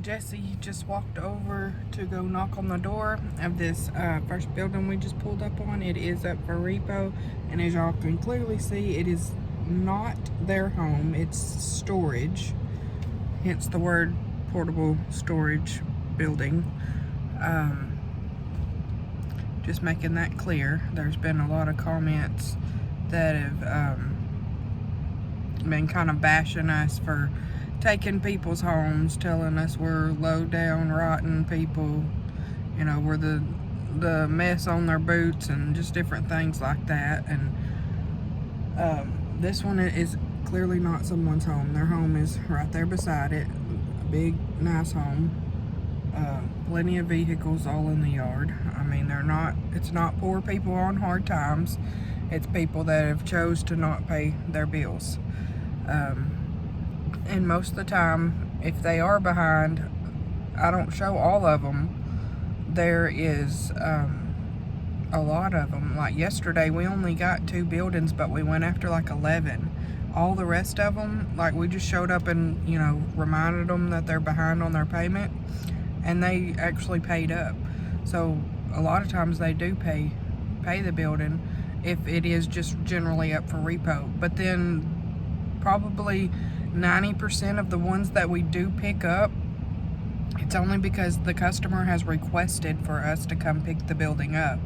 Jesse just walked over to go knock on the door of this first building we just pulled up on. It is up for repo, and as y'all can clearly see, it is not their home, it's storage, hence the word portable storage building. Just making that clear. There's been a lot of comments that have been kind of bashing us for taking people's homes, telling us we're low down, rotten people, you know, we're the mess on their boots and just different things like that. And this one is clearly not someone's home. Their home is right there beside it. A big, nice home. Plenty of vehicles all in the yard. I mean, it's not poor people on hard times. It's people that have chose to not pay their bills. And most of the time, if they are behind, I don't show all of them. There is a lot of them. Like yesterday, we only got 2 buildings, but we went after like 11. All the rest of them, like we just showed up and, you know, reminded them that they're behind on their payment, and they actually paid up. So a lot of times they do pay the building if it is just generally up for repo. But then probably 90% of the ones that we do pick up, it's only because the customer has requested for us to come pick the building up.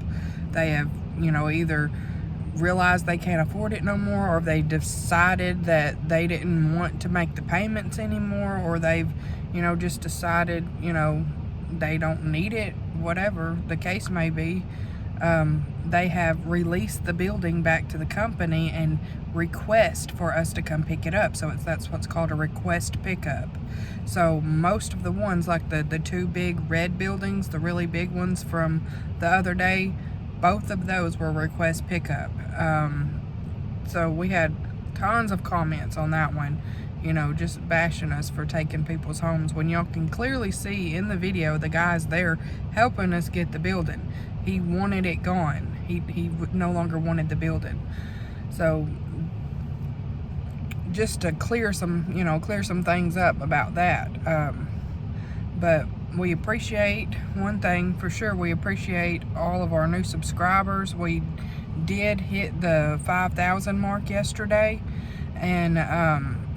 They have, you know, either realized they can't afford it no more, or they decided that they didn't want to make the payments anymore, or they've, you know, just decided, you know, they don't need it, whatever the case may be. They have released the building back to the company and request for us to come pick it up. So that's what's called a request pickup. So most of the ones, like the 2 big red buildings, the really big ones from the other day, both of those were request pickup. So we had tons of comments on that one, you know, just bashing us for taking people's homes, when y'all can clearly see in the video the guy's there helping us get the building. He wanted it gone. He no longer wanted the building. So just to clear some things up about that. But we appreciate one thing for sure. We appreciate all of our new subscribers. We did hit the 5,000 mark yesterday, and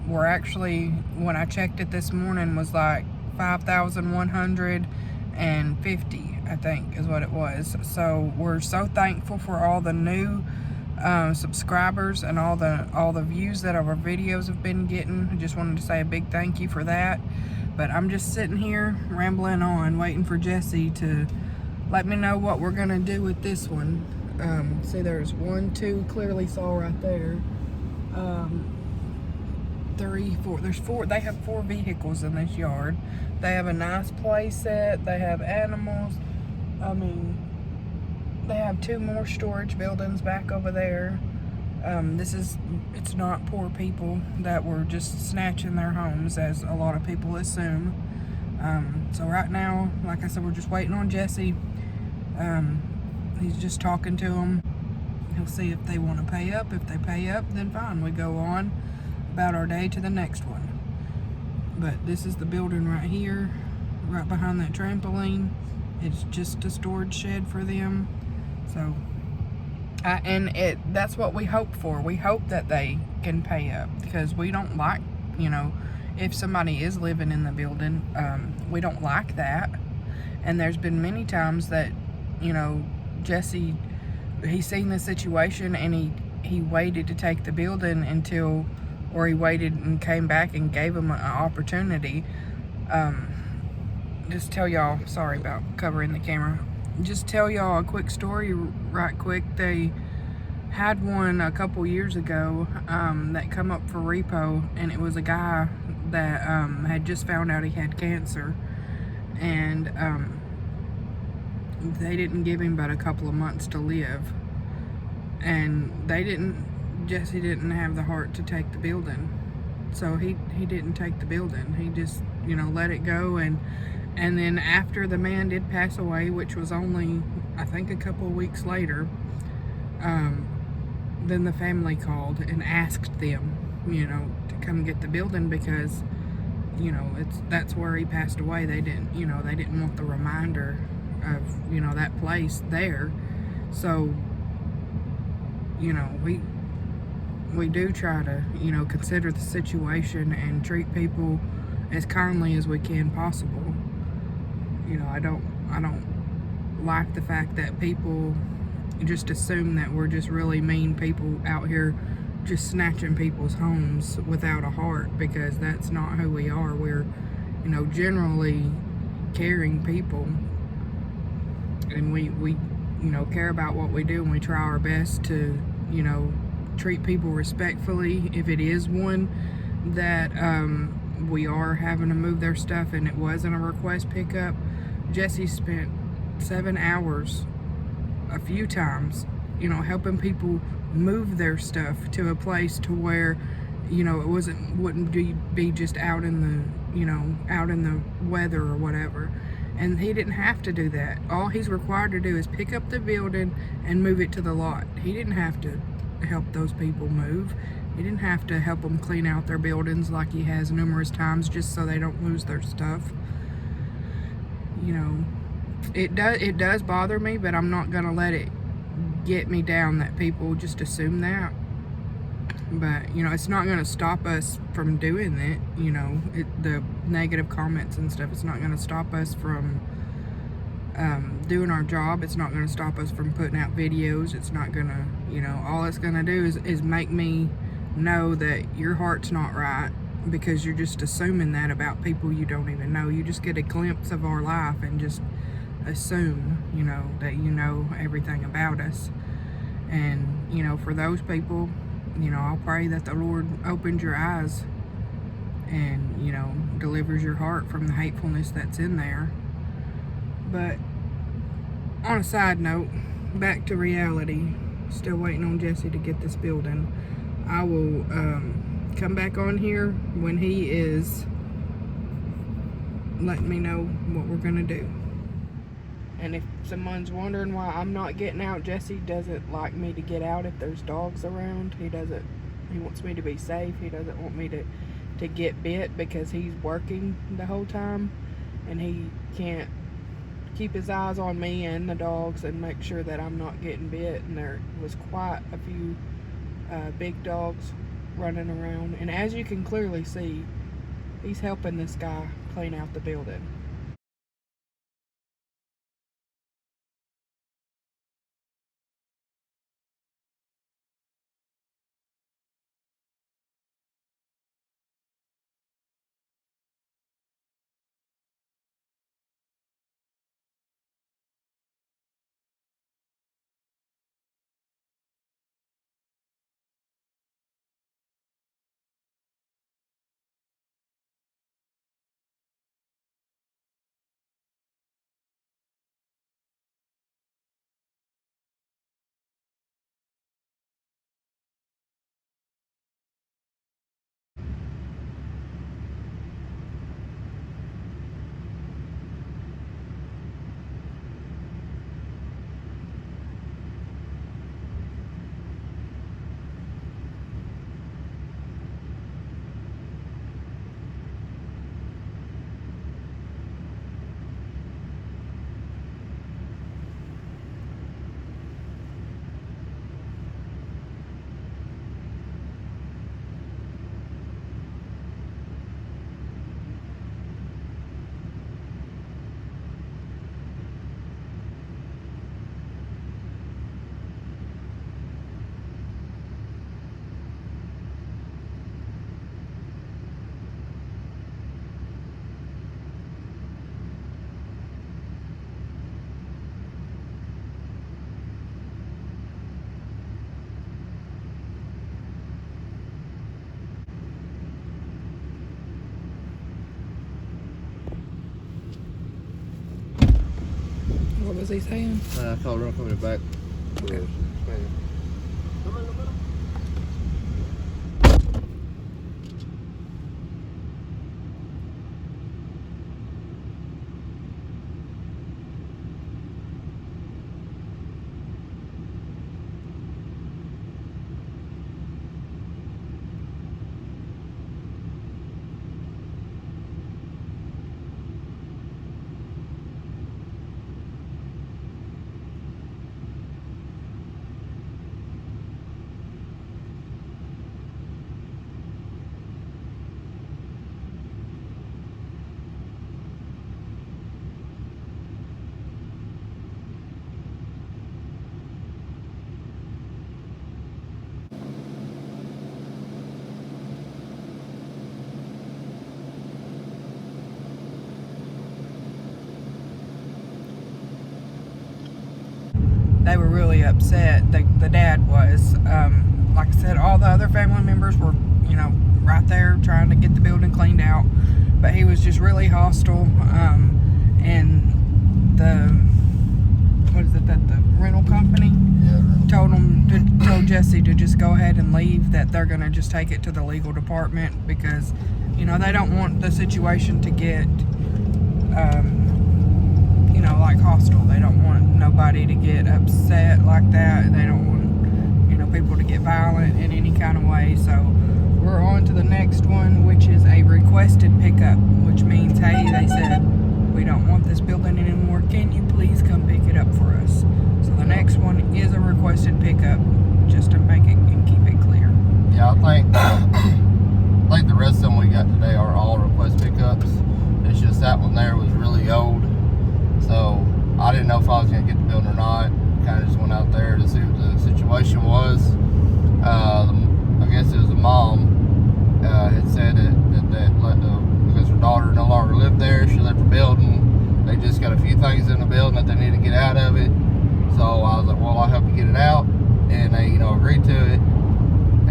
we're actually, when I checked it this morning, was like 5,150, I think is what it was. So we're so thankful for all the new subscribers and all the views that our videos have been getting. I just wanted to say a big thank you for that. But I'm just sitting here rambling on, waiting for Jesse to let me know what we're gonna do with this one. See, there's 1, 2, clearly saw right there. 3, 4. There's 4. They have 4 vehicles in this yard. They have a nice play set. They have animals. I mean, they have 2 more storage buildings back over there. It's not poor people that were just snatching their homes, as a lot of people assume. So right now, like I said, we're just waiting on Jesse. He's just talking to them. He'll see if they want to pay up. If they pay up, then fine. We go on about our day to the next one. But this is the building right here, right behind that trampoline. It's just a storage shed for them. So, that's what we hope for. We hope that they can pay up, because we don't like, you know, if somebody is living in the building, we don't like that. And there's been many times that, you know, Jesse, he's seen the situation, and he waited to take the building until, or he waited and came back and gave him an opportunity. Just tell y'all, sorry about covering the camera, just tell y'all a quick story right quick. They had one a couple years ago that come up for repo, and it was a guy that had just found out he had cancer, and they didn't give him but a couple of months to live, and Jesse didn't have the heart to take the building, so he didn't take the building. He just, you know, let it go. And then after the man did pass away, which was only, I think, a couple of weeks later, then the family called and asked them, you know, to come get the building, because you know, that's where he passed away. They didn't, you know, they didn't want the reminder of, you know, that place there. So, you know, we do try to, you know, consider the situation and treat people as kindly as we can possible. You know, I don't like the fact that people just assume that we're just really mean people out here just snatching people's homes without a heart, because that's not who we are. We're, you know, generally caring people, and we you know, care about what we do, and we try our best to, you know, treat people respectfully. If it is one that we are having to move their stuff and it wasn't a request pickup, Jesse spent 7 hours a few times, you know, helping people move their stuff to a place to where, you know, it wouldn't be just out in the, you know, out in the weather or whatever. And he didn't have to do that. All he's required to do is pick up the building and move it to the lot. He didn't have to help those people move. He didn't have to help them clean out their buildings like he has numerous times just so they don't lose their stuff. You know, it does bother me, but I'm not gonna let it get me down that people just assume that. But, you know, it's not gonna stop us from doing it. You know, the negative comments and stuff, it's not gonna stop us from doing our job. It's not gonna stop us from putting out videos. It's not gonna, you know, all it's gonna do is make me know that your heart's not right, because you're just assuming that about people you don't even know. You just get a glimpse of our life and just assume, you know, that you know everything about us. And, you know, for those people, you know, I'll pray that the Lord opens your eyes and, you know, delivers your heart from the hatefulness that's in there. But on a side note, back to reality, still waiting on Jesse to get this building. I will come back on here when he is letting me know what we're gonna do. And if someone's wondering why I'm not getting out, Jesse doesn't like me to get out if there's dogs around. He wants me to be safe. He doesn't want me to get bit, because he's working the whole time and he can't keep his eyes on me and the dogs and make sure that I'm not getting bit. And there was quite a few big dogs running around, and as you can clearly see, he's helping this guy clean out the building. What was he saying? I thought we were coming back. Okay. they were really upset. The dad was. Like I said, all the other family members were, right there trying to get the building cleaned out, but he was just really hostile. And the rental company told Jesse to just go ahead and leave, that they're going to just take it to the legal department because, they don't want the situation to get, like hostile. They don't want nobody to get upset like that. They don't want, people to get violent in any kind of way. So we're on to the next one, which is a requested pickup, which means, hey, they said, we don't want this building anymore. Can you please come pick it up for us? So the next one is a requested pickup, just to make it and keep it clear. Yeah, I think the rest of them we got today are all request pickups. It's just that one there was really old, so I didn't know if I was going to get the building or not. Kind of just went out there to see what the situation was. I guess it was a mom had said that because her daughter no longer lived there, she left the building. They just got a few things in the building that they need to get out of it. So I was like, well, I'll help you get it out, and they agreed to it.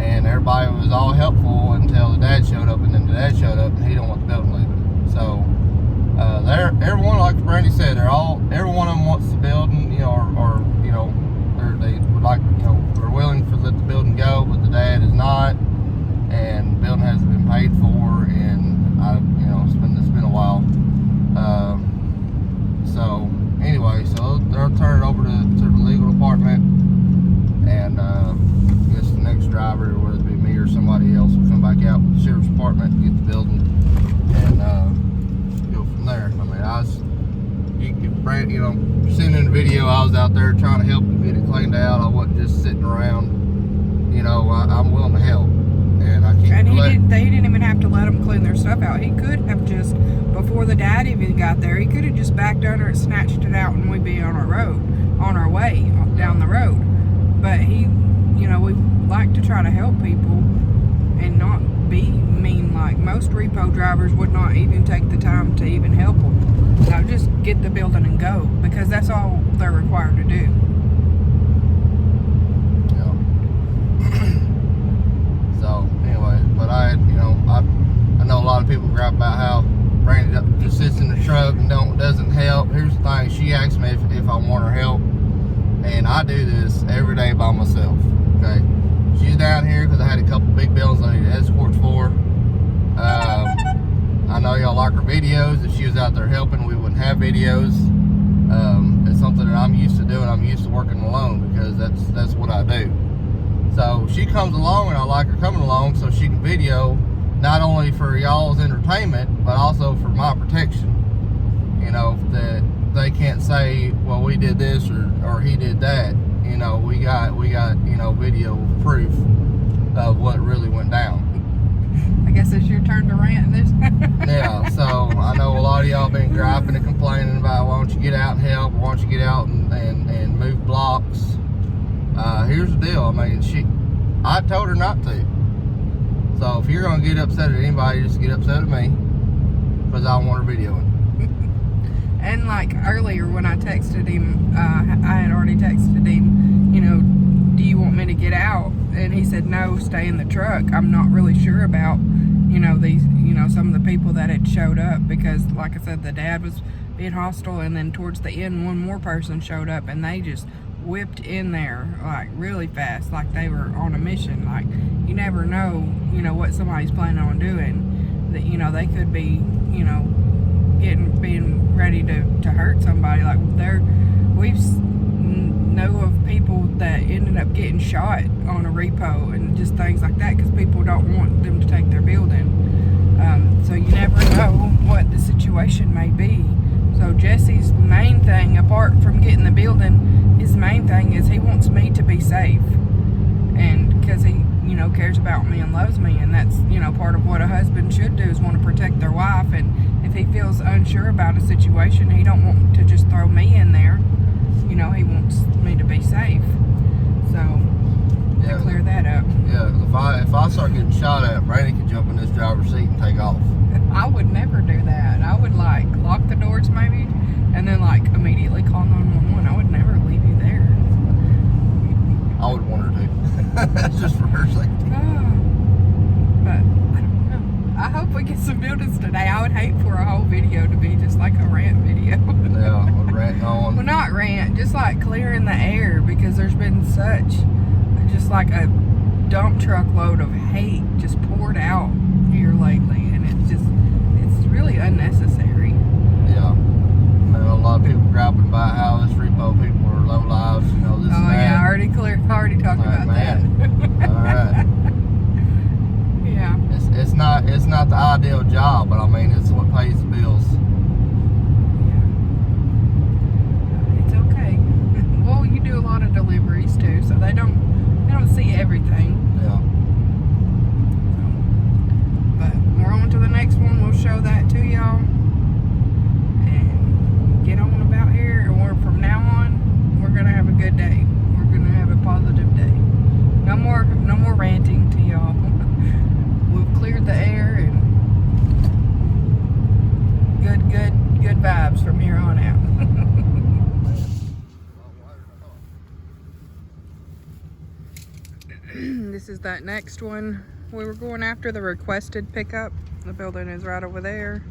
And everybody was all helpful until the dad showed up, and then the dad showed up, and he didn't want the building leaving. So everyone, like Brandy said, every one of them wants the building, or they would like, they're willing to let the building go, but the dad is not, and the building hasn't been paid for, and it's been a while. So anyway, so they'll turn it over to the legal department, and I guess the next driver, whether it be me or somebody else, will come back out with the sheriff's department and get the building, and go from there. I mean, seen in the video, I was out there trying to help them get it cleaned out. I wasn't just sitting around. I'm willing to help, and I keep. And they didn't even have to let them clean their stuff out. He could have just, before the dad even got there, he could have just backed under it, snatched it out, and we'd be on our way down the road. But we like to try to help people and not be mean. Like most repo drivers would not even take the time to even help them. So just get the building and go, because that's all they're required to do. So anyway, but I know a lot of people gripe about how Brandy just sits in the truck and doesn't help. Here's the thing: she asked me if I want her help, and I do this every day by myself. Okay, she's down here because I had a couple big buildings I needed escorts for. I know y'all like her videos. If she was out there helping, we wouldn't have videos. It's something that I'm used to doing. I'm used to working alone because that's what I do. So she comes along, and I like her coming along so she can video, not only for y'all's entertainment, but also for my protection. That they can't say, well, we did this or he did that. We got video proof of what really went down. I guess it's your turn to rant this. Yeah, so I know a lot of y'all been griping and complaining about, why don't you get out and help, or why don't you get out and move blocks. Here's the deal. I mean, I told her not to. So if you're going to get upset at anybody, just get upset at me, because I don't want her videoing. And like earlier when I texted him, I had already texted him, do you want me to get out? And he said, no, stay in the truck. I'm not really sure about, these, some of the people that had showed up, because like I said, the dad was being hostile, and then towards the end, one more person showed up, and they just whipped in there like really fast, like they were on a mission. Like, you never know, what somebody's planning on doing. That, they could be, being ready to hurt somebody. Like we've know of people that ended up getting shot on a repo and just things like that, because people don't want them to take their building. So you never know what the situation may be. So Jesse's main thing, apart from getting the building, his main thing is he wants me to be safe, and because he cares about me and loves me, and that's part of what a husband should do, is want to protect their wife. And if he feels unsure about a situation, he don't want to just throw me in there. He wants me to be safe. So to clear that up. Yeah, if I start getting shot at, Brandy could jump in this driver's seat and take off. I would never do that. I would lock the doors maybe, and then immediately call 911. I would never leave you there. safety. That's just for her safety. But I don't know. I hope we get some buildings today. I would hate for a whole video to be just like a rant video. Yeah, we're ranting on. Well, not rant, just like clearing the air, because there's been such, just like a dump truck load of hate just poured out here lately, and it's really unnecessary. Yeah. A lot of people grabbing by house, repo people are low lives, you know, this and that. Yeah, I already talked about that. Alright. Yeah. It's not the ideal job, but I mean it's what pays the bills. Yeah. It's okay. Well, you do a lot of deliveries too, so they don't see everything. Yeah. But we're on to the next one. We'll show that to y'all. Get on about here, or from now on, we're gonna have a good day. We're gonna have a positive day. No more ranting to y'all. We've cleared the air, and good vibes from here on out. This is that next one. We were going after the requested pickup. The building is right over there.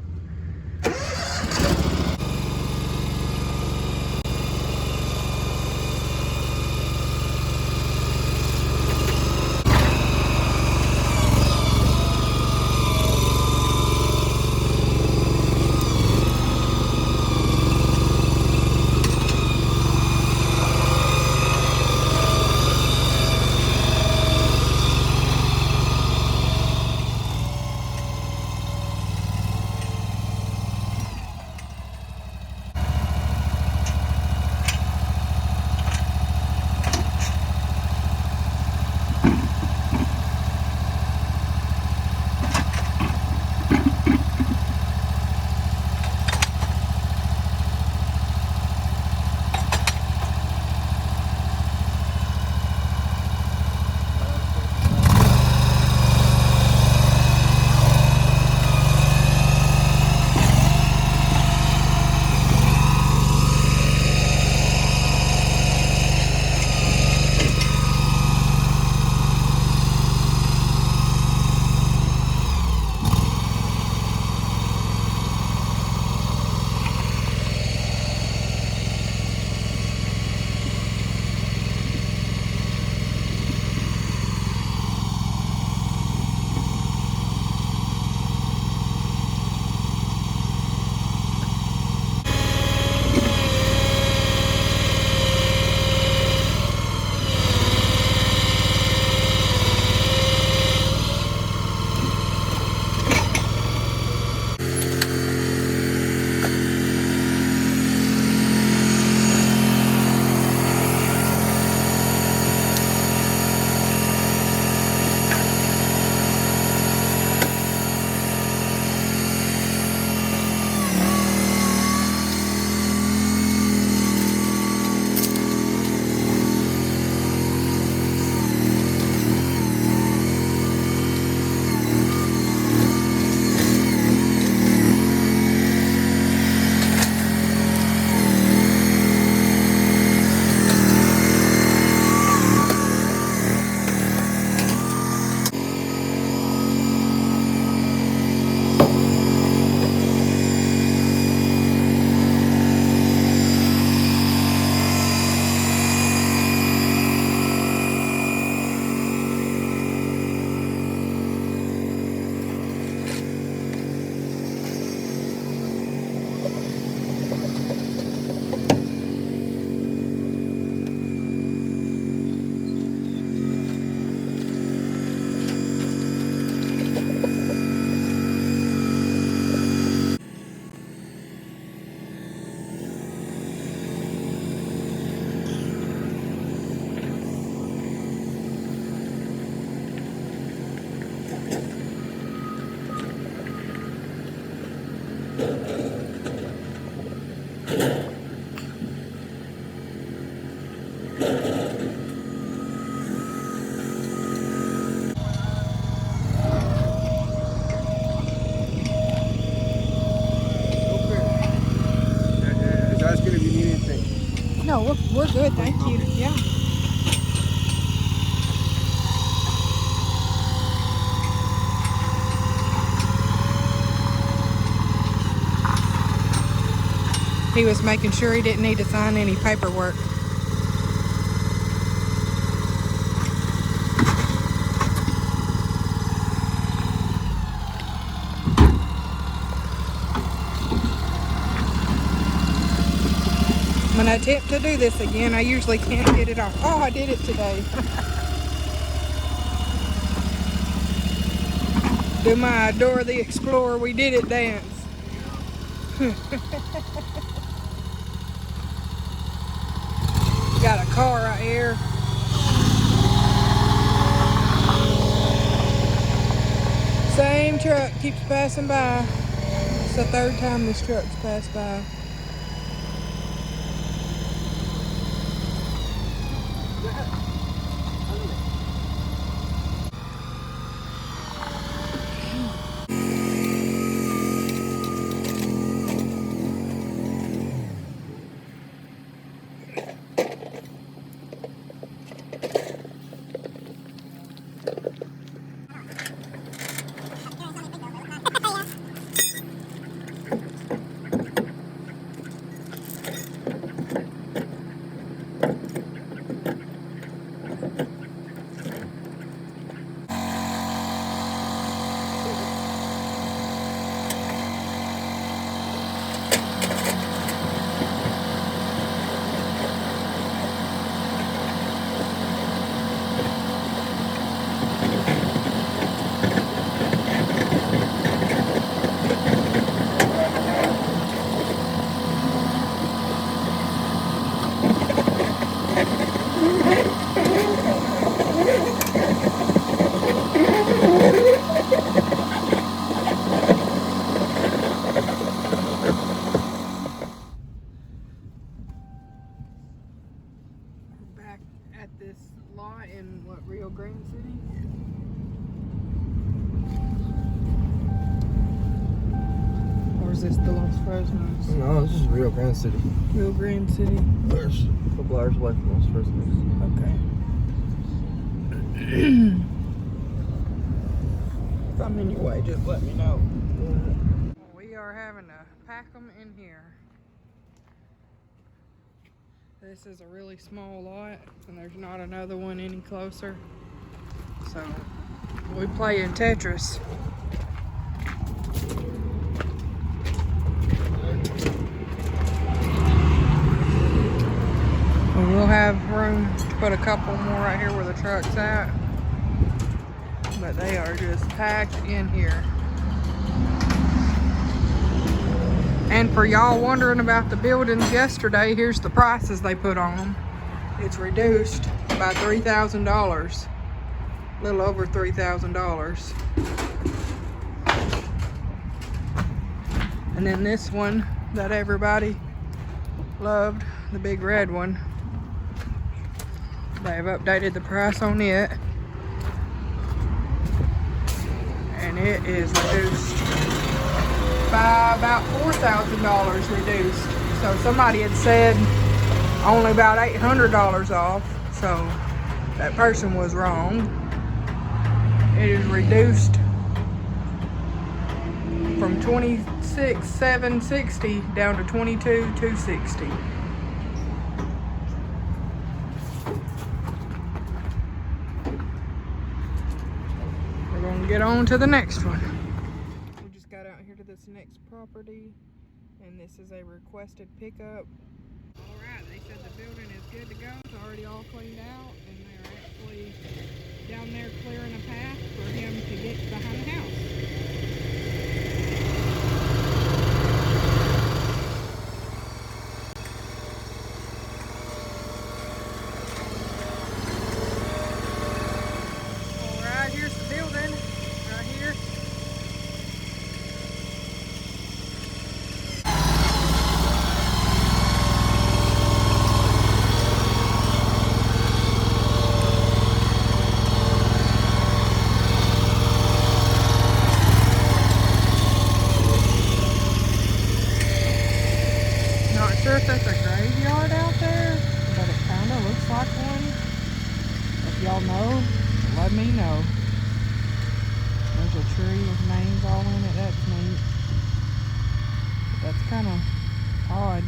No, we're good, thank you. Yeah. He was making sure he didn't need to sign any paperwork. When I attempt to do this again, I usually can't get it off. Oh, I did it today. Do my Dora the Explorer, we did it dance. Got a car right here. Same truck keeps passing by. It's the third time this truck's passed by. Back at this lot in Rio Grande City? Or is this the Los Fresnos? No, this is Rio Grande City. Rio Grande City. There's a couple hours away from Los Fresnos. Okay. If I'm in your way, just let me know. We are having to pack them in here. This is a really small lot, and there's not another one any closer. So we play in Tetris. We will have room to put a couple more right here where the truck's at. But they are just packed in here. And for y'all wondering about the buildings yesterday, here's the prices they put on them. It's reduced by $3,000. A little over $3,000. And then this one that everybody loved, the big red one, they've updated the price on it. And it is reduced by about $4,000 reduced. So somebody had said only about $800 off. So that person was wrong. It is reduced from $26,760 down to $22,260. We're gonna get on to the next one. We just got out here to this next property, and this is a requested pickup. All right, they said the building is good to go. It's already all cleaned out, and they're actually down there clearing a path for him to get behind the house. All right, here's the building right here. Not sure if that's a graveyard out there, but it kind of looks like one. If y'all know, let me know. There's a tree with names all in it. That's neat. But that's kind of odd.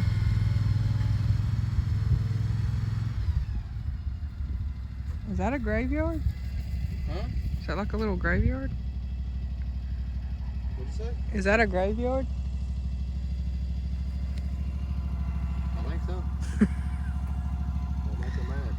Is that a graveyard? Huh? Is that like a little graveyard? What'd you say? Is that a graveyard? I think so. Don't make it mad.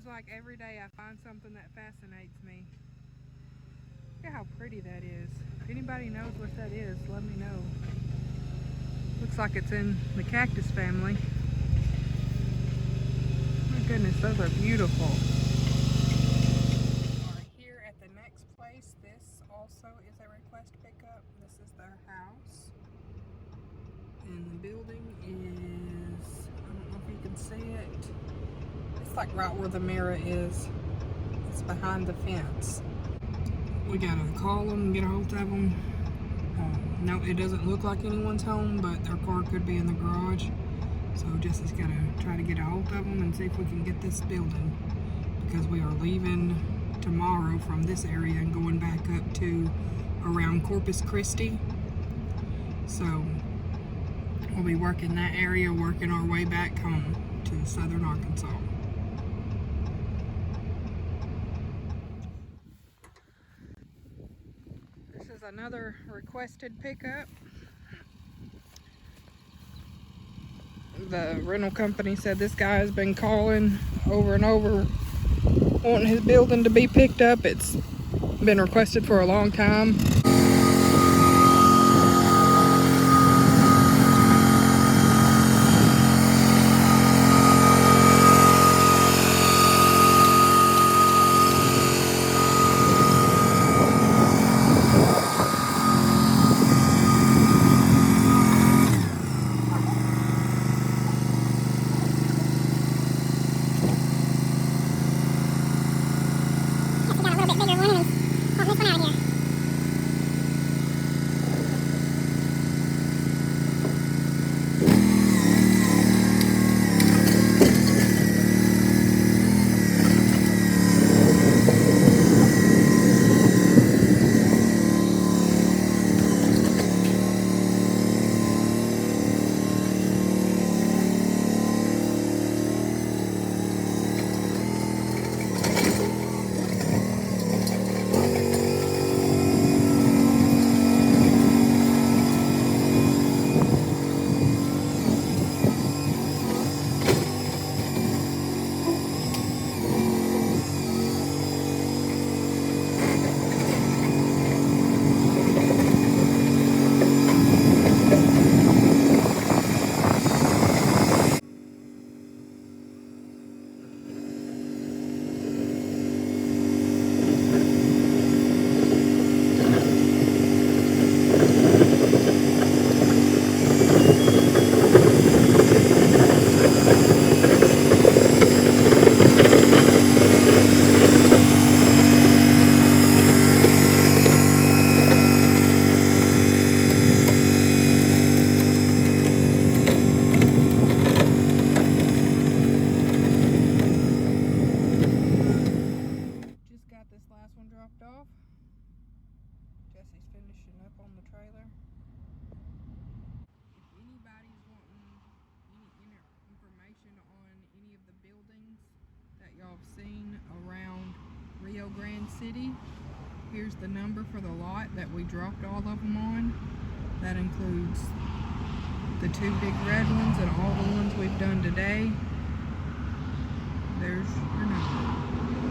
Like every day I find something that fascinates me. Look at how pretty that is. If anybody knows what that is, let me know. Looks like it's in the cactus family. My goodness, those are beautiful. We are here at the next place. This also is a request pickup. This is their house. And the building is, I don't know if you can see it. It's like right where the mirror is. It's behind the fence. We gotta call them, get a hold of them. No, it doesn't look like anyone's home, but their car could be in the garage. So Jesse's gotta try to get a hold of them and see if we can get this building, because we are leaving tomorrow from this area and going back up to around Corpus Christi. So we'll be working that area, working our way back home to southern Arkansas. This is another requested pickup. The rental company said this guy has been calling over and over wanting his building to be picked up. It's been requested for a long time. that y'all have seen around Rio Grande City. Here's the number for the lot that we dropped all of them on. That includes the 2 big red ones and all the ones we've done today. There's your number.